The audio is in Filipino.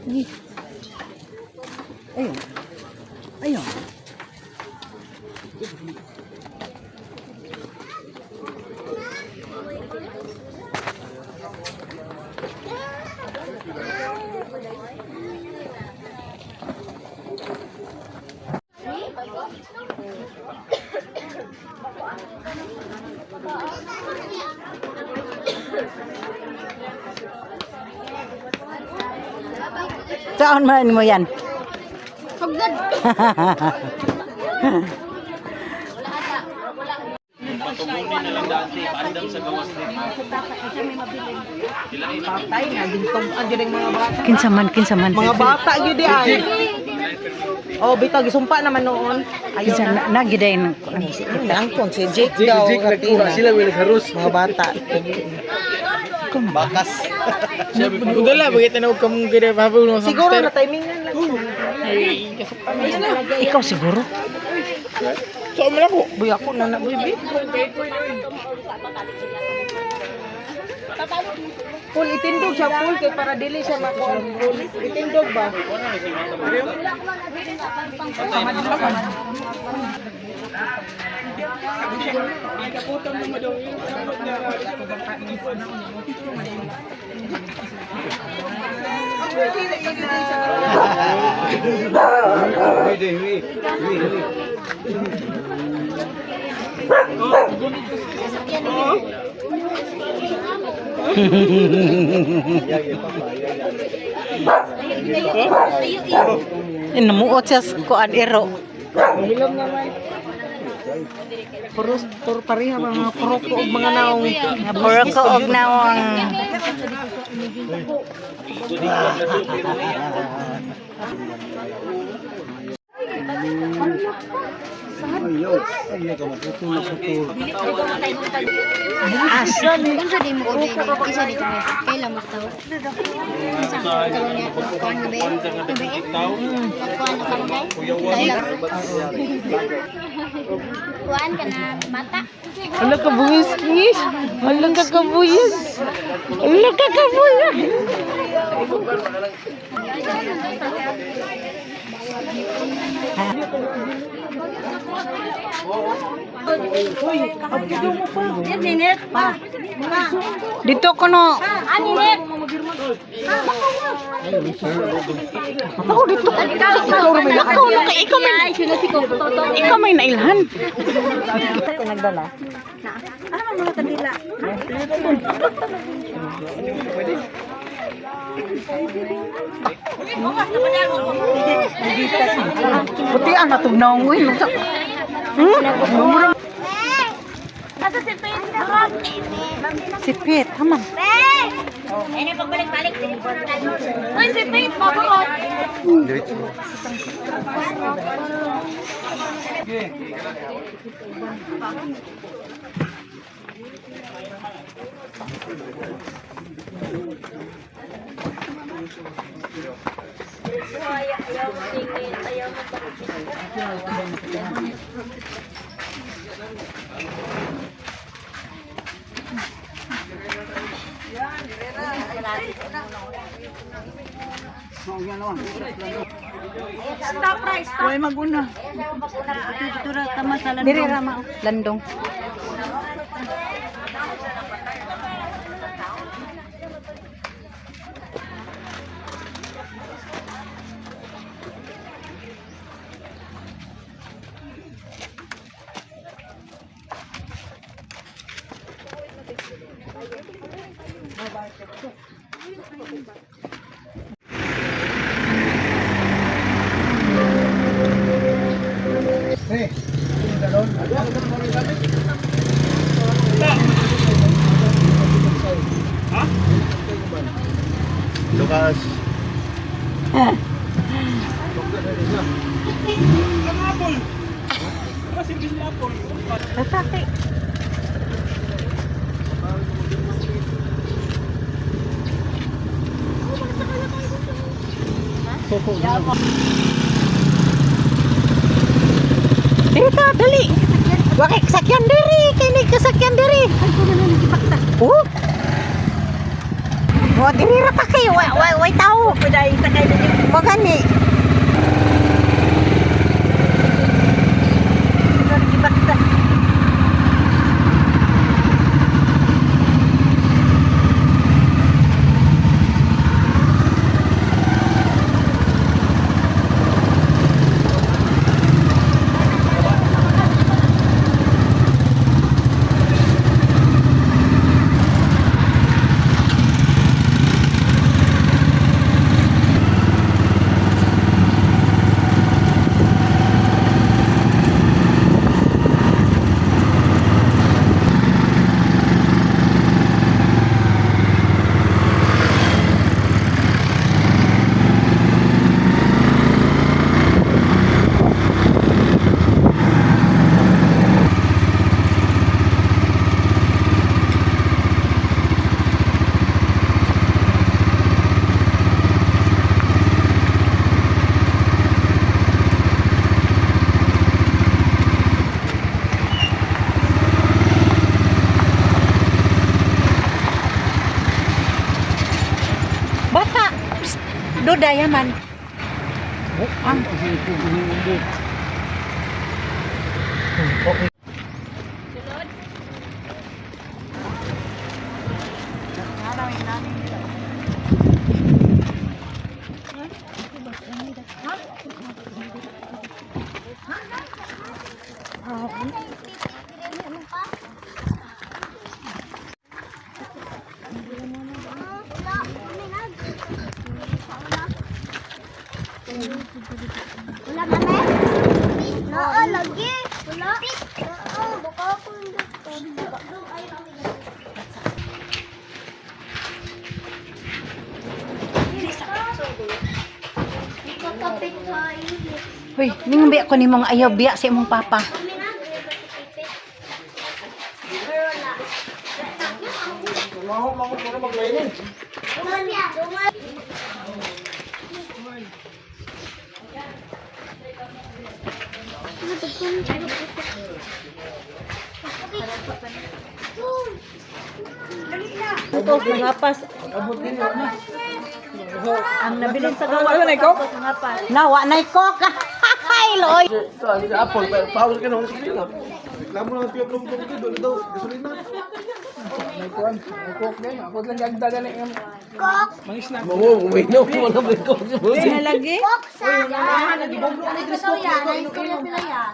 Ayun. Ayun. Saan man mo yan? Pagdad. Patubunin na lang dati, paandam sa gawas nito. Patay nga dintog ang jud mga bata. Kinsaman. Mga bata gyud ay. Oh, bitaw gisumpa naman noon. Ayun Kinsa na giday ng Nangkon si Jake daw. nagkuha sila will harus. Mga bata. Bakas. Udala, bagay tanong ka mong gina pahabol mo sa Siguro na timingan lang. ikaw siguro. So, man ako. Boy ako na na baby. Pul itindog siya pul kay para dili siya makuha. Itindog ba? Inamuot siya kuan ero. Hilom naman. Puro pareha mga proko ug mga naong. Puro ko og nawang. Asa ni? Unsa di mo order? Isa dito may kailan mo tawo? Isa tawo niya kuan gabi. Gabi. Kuan ka mo kuan ka na bata. Hala ka buyis, kis. Hala ka kabuyis. Hala ka kabuyis. Dito ko no. Aninit. Ako dito. Ikaw may nailhan. Nagdala. Ano mga kanila? Puti ang natugnaw mo. Asa si Pete durag? Si Pete, haman. Ini pagbalik-balik telepono na. Oy si Pete pabuot. Stop price. Huwag maguna. Dito ra tama sa landong. Diri ra mao. Landong. Lukas. Tatati. Dito, dali. Wakay kasakyan diri, kay ni kasakyan diri. Oh. Mo diri ra ta kay way tao. Pwede sakay na niyo. Mo gani. Bata. Psst. Duda yaman. Ang Wala mame? Oo, lagi. Wala. Oo, baka ako hindi. Kapit tayo. Hoy, ningbi ako nimong ayaw biya sa imong papa. Ito, nangapas. Ang nabilin sa gawa. Ano na ikaw? Nangapas. Nawa na ikok. Ay, loy. Apple, pause ka na sa kanila. Reklamo lang tiyo kung doon daw gasolina. May kuwan. May coke din. Ako lang gagdadala ng mangis na. Mo, uminom mo na ba ko. Kaya lagi? Boksa. Yan. Ito yan. Ito yan.